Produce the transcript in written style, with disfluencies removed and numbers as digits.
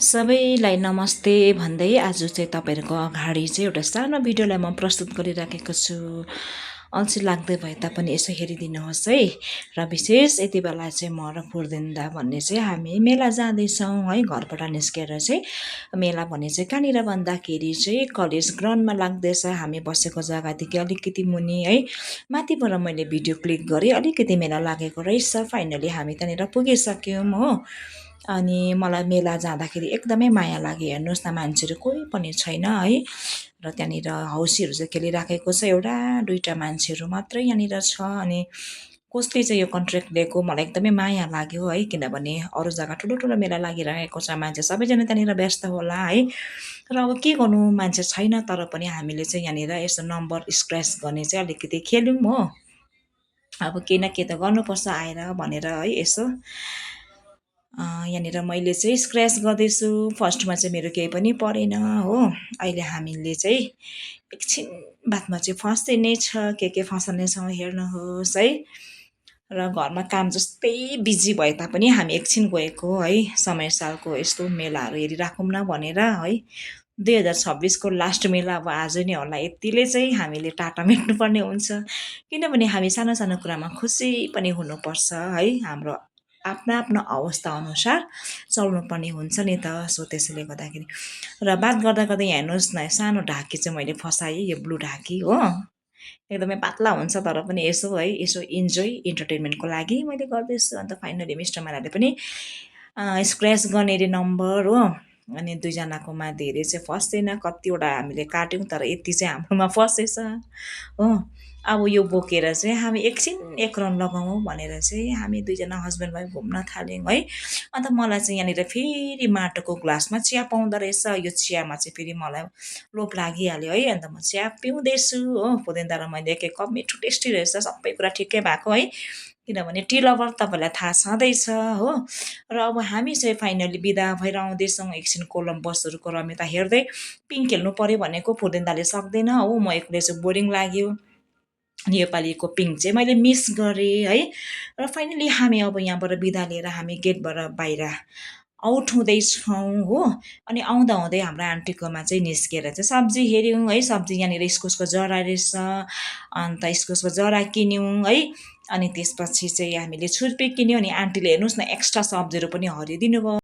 सबैलाई नमस्ते भन्दै आज चाहिँ तपाईँहरूको अगाडि चाहिँ एउटा सानो भिडियोलाई म प्रस्तुत गरिराखेको छु। अल्छी लाग्दै भए तापनि यसो हेरिदिनुहोस् है। र विशेष यति बेला चाहिँ म र फुर्दिन्दा भन्ने चाहिँ हामी मेला जाँदैछौँ है। घरबाट निस्केर चाहिँ मेला भन्ने चाहिँ कहाँनिर भन्दाखेरि चाहिँ कलेज ग्राउन्डमा लाग्दैछ। हामी बसेको जग्गादेखि अलिकति मुनि है। माथिबाट मैले भिडियो क्लिक गरेँ, अलिकति मेला लागेको रहेछ। फाइनली हामी त्यहाँनिर पुगिसक्यौँ हो। अनि मलाई मेला जाँदाखेरि एकदमै माया लाग्यो। हेर्नुहोस् न, मान्छेहरू कोही पनि छैन है। र त्यहाँनिर हौसीहरू चाहिँ खेलिराखेको छ, एउटा दुईवटा मान्छेहरू मात्रै यहाँनिर छ। अनि कसले चाहिँ यो कन्ट्र्याक्ट लिएको मलाई एकदमै माया लाग्यो है। किनभने अरू जग्गा ठुलो ठुलो मेला लागिरहेको छ, मान्छे सबैजना त्यहाँनिर व्यस्त होला है। र अब के गर्नु, मान्छे छैन, तर पनि हामीले चाहिँ यहाँनिर यसो नम्बर स्क्रच गर्ने चाहिँ अलिकति खेल्यौँ हो। अब केही न केही त गर्नुपर्छ आएर भनेर है। यसो यहाँनिर मैले चाहिँ स्क्रच गर्दैछु। फर्स्टमा चाहिँ मेरो केही पनि परेन हो। अहिले हामीले चाहिँ एकछिन बादमा चाहिँ फस्दै छ, के फसाउनेछौँ हेर्नुहोस् है। र घरमा काम जस्तै बिजी भए तापनि हामी एकछिन गएको है। समय सालको यस्तो मेलाहरू हेरिराखौँ न भनेर है। 2026को लास्ट मेला अब आज नै होला। यतिले चाहिँ हामीले टाटा मेट्नुपर्ने हुन्छ। किनभने हामी सानो सानो कुरामा खुसी पनि हुनुपर्छ है। हाम्रो आफ्नो आफ्नो अवस्था अनुसार चल्नुपर्ने हुन्छ नि त। सो त्यसैले गर्दाखेरि र बात गर्दा गर्दै हेर्नुहोस् न, सानो ढाकी चाहिँ मैले फसाएँ, यो ब्लू ढाकी हो। एकदमै पातला हुन्छ तर पनि यसो है, यसो इन्जोय इन्टरटेनमेन्टको लागि मैले गर्दैछु। अन्त फाइनली मिस्टर मालाले पनि स्क्रच गर्ने रे नम्बर हो। अनि दुईजनाकोमा धेरै चाहिँ फस्दैन, कतिवटा हामीले काट्यौँ तर यति चाहिँ हाम्रोमा फसेछ हो। अब यो बोकेर चाहिँ हामी एकछिन एक राउन्ड लगाउँ भनेर चाहिँ हामी दुईजना हस्बेन्ड वाइफ घुम्न थाल्यौँ है। अन्त मलाई चाहिँ यहाँनिर फेरि माटोको ग्लासमा चिया पाउँदो रहेछ। यो चियामा चाहिँ फेरि मलाई लोभ लागिहाल्यो है। अन्त म चिया पिउँदैछु हो। फुदेन्दा र मैले एक कप मिठो टेस्टी रहेछ, सबै कुरा ठिकै भएको है। किनभने टी लभर तपाईँलाई थाहा छँदैछ हो। र अब हामी चाहिँ फाइनली बिदा भएर आउँदैछौँ। एकछिन कोलम्बसहरूको रमिता हेर्दै पिङ खेल्नु पऱ्यो भनेको फुर्देन्दाले सक्दैन हो। म एक्लै चाहिँ बोरिङ लाग्यो। योपालिको पिङ चाहिँ मैले मिस गरेँ है। र फाइनली हामी अब यहाँबाट बिदा लिएर हामी गेटबाट बाहिर आउट हुँदैछौँ हो। अनि आउँदा हुँदै हाम्रो आन्टीकोमा चाहिँ निस्केर चाहिँ सब्जी हेऱ्यौँ है। सब्जी यहाँनिर इस्कुसको जरा रहेछ, अन्त इस्कुसको जरा किन्यौँ है। अनि त्यसपछि चाहिँ हामीले छुर्पी किन्यौँ। अनि आन्टीले हेर्नुहोस् न, एक्स्ट्रा सब्जीहरू पनि हरिदिनु भयो।